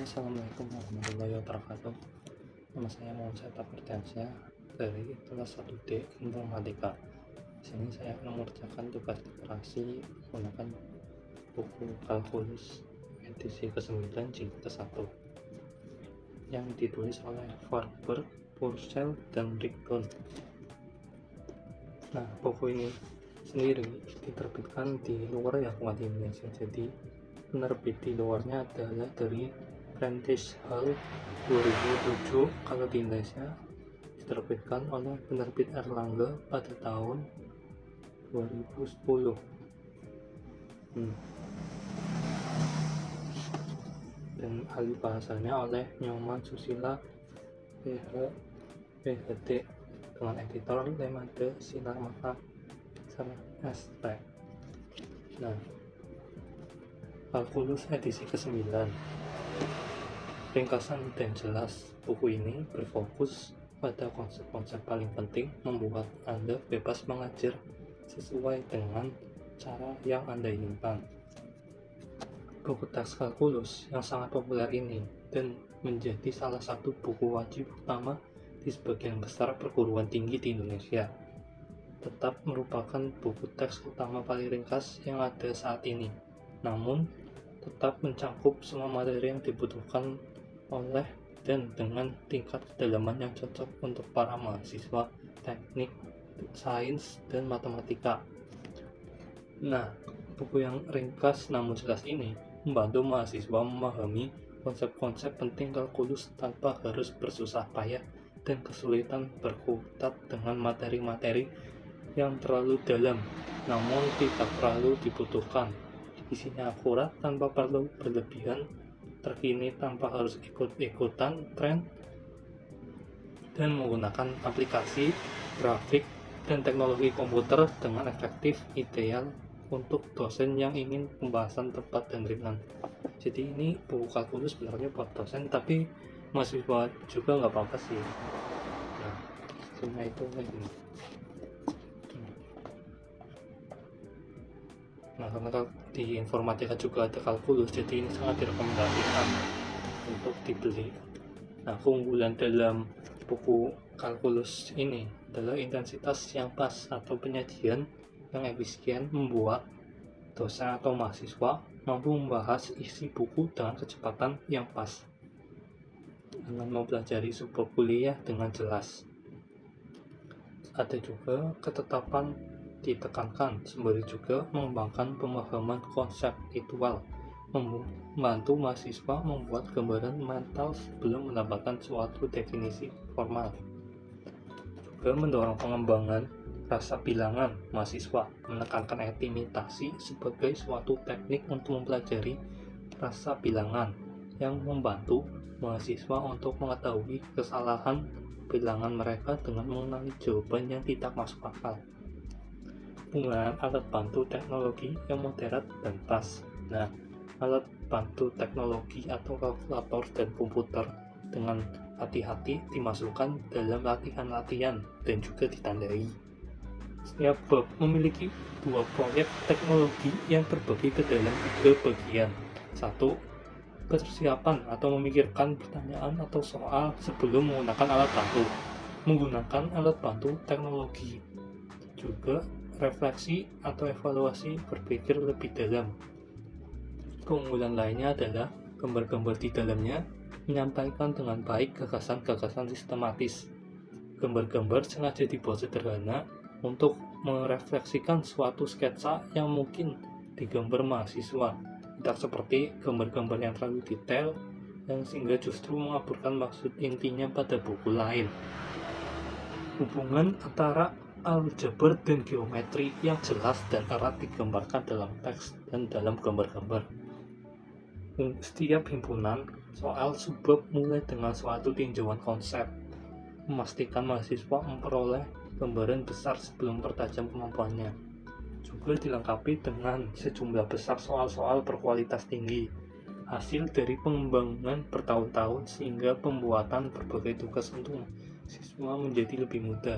Assalamualaikum warahmatullahi wabarakatuh. Nama saya Muhammad Syaitab Firdiansyah dari kelas 1D Informatika. Di sini saya akan mengerjakan tugas literasi menggunakan buku kalkulus edisi ke-9 jilid ke-1 yang ditulis oleh Warburg, Purcell, dan Rigdon. Nah, buku ini sendiri diterbitkan di luar bukan di Indonesia, jadi penerbit di luarnya adalah dari Prentice Hall 2007. Kalau di Indonesia diterbitkan oleh penerbit Erlangga pada tahun 2010. Dan ahli bahasanya oleh Nyoman Susila PhD dengan editor Lemade Sinar Mata ST. Nah, kalkulus edisi ke-9. Ringkasan dan jelas, buku ini berfokus pada konsep-konsep paling penting membuat Anda bebas mengajar sesuai dengan cara yang Anda inginkan. Buku teks kalkulus yang sangat populer ini dan menjadi salah satu buku wajib utama di sebagian besar perguruan tinggi di Indonesia, tetap merupakan buku teks utama paling ringkas yang ada saat ini, namun tetap mencakup semua materi yang dibutuhkan oleh dan dengan tingkat kedalaman yang cocok untuk para mahasiswa teknik, sains, dan matematika. Nah, buku yang ringkas namun jelas ini membantu mahasiswa memahami konsep-konsep penting kalkulus tanpa harus bersusah payah dan kesulitan berkutat dengan materi-materi yang terlalu dalam namun tidak terlalu dibutuhkan. Isinya akurat tanpa perlu berlebihan, terkini tanpa harus ikut-ikutan tren, dan menggunakan aplikasi, grafik, dan teknologi komputer dengan efektif, ideal untuk dosen yang ingin pembahasan tepat dan ringan. Jadi ini buku kalkulus sebenarnya buat dosen, tapi mahasiswa juga nggak apa-apa sih. Nah, cuma itu kayak gini. Nah, karena di informatika juga ada kalkulus, jadi ini sangat direkomendasikan untuk dibeli. Nah, keunggulan dalam buku kalkulus ini adalah intensitas yang pas atau penyajian yang efisien membuat dosen atau mahasiswa mampu membahas isi buku dengan kecepatan yang pas dengan mempelajari sebuah kuliah dengan jelas. Ada juga ketetapan ditekankan, sembari juga mengembangkan pemahaman konseptual, membantu mahasiswa membuat gambaran mental sebelum mendapatkan suatu definisi formal. Juga mendorong pengembangan rasa bilangan mahasiswa, menekankan estimasi sebagai suatu teknik untuk mempelajari rasa bilangan yang membantu mahasiswa untuk mengetahui kesalahan bilangan mereka dengan mengenali jawaban yang tidak masuk akal. Penggunaan alat bantu teknologi yang moderat dan pas. Nah, alat bantu teknologi atau kalkulator dan komputer dengan hati-hati dimasukkan dalam latihan-latihan dan juga ditandai. Setiap bab memiliki 2 proyek teknologi yang terbagi ke dalam 3 bagian. 1. Persiapan atau memikirkan pertanyaan atau soal sebelum menggunakan alat bantu. Menggunakan alat bantu teknologi. Juga refleksi atau evaluasi berpikir lebih dalam. Keunggulan lainnya adalah gambar-gambar di dalamnya menyampaikan dengan baik gagasan-gagasan sistematis. Gambar-gambar sengaja dibuat sederhana untuk merefleksikan suatu sketsa yang mungkin digambar mahasiswa, tidak seperti gambar-gambar yang terlalu detail yang sehingga justru mengaburkan maksud intinya pada buku lain. Hubungan antara aljabar dan geometri yang jelas dan erat digambarkan dalam teks dan dalam gambar-gambar. Setiap himpunan soal subbab mulai dengan suatu tinjauan konsep, memastikan mahasiswa memperoleh gambaran besar sebelum mempertajam kemampuannya. Juga dilengkapi dengan sejumlah besar soal-soal berkualitas tinggi, hasil dari pengembangan bertahun-tahun sehingga pembuatan berbagai tugas untuk siswa menjadi lebih mudah.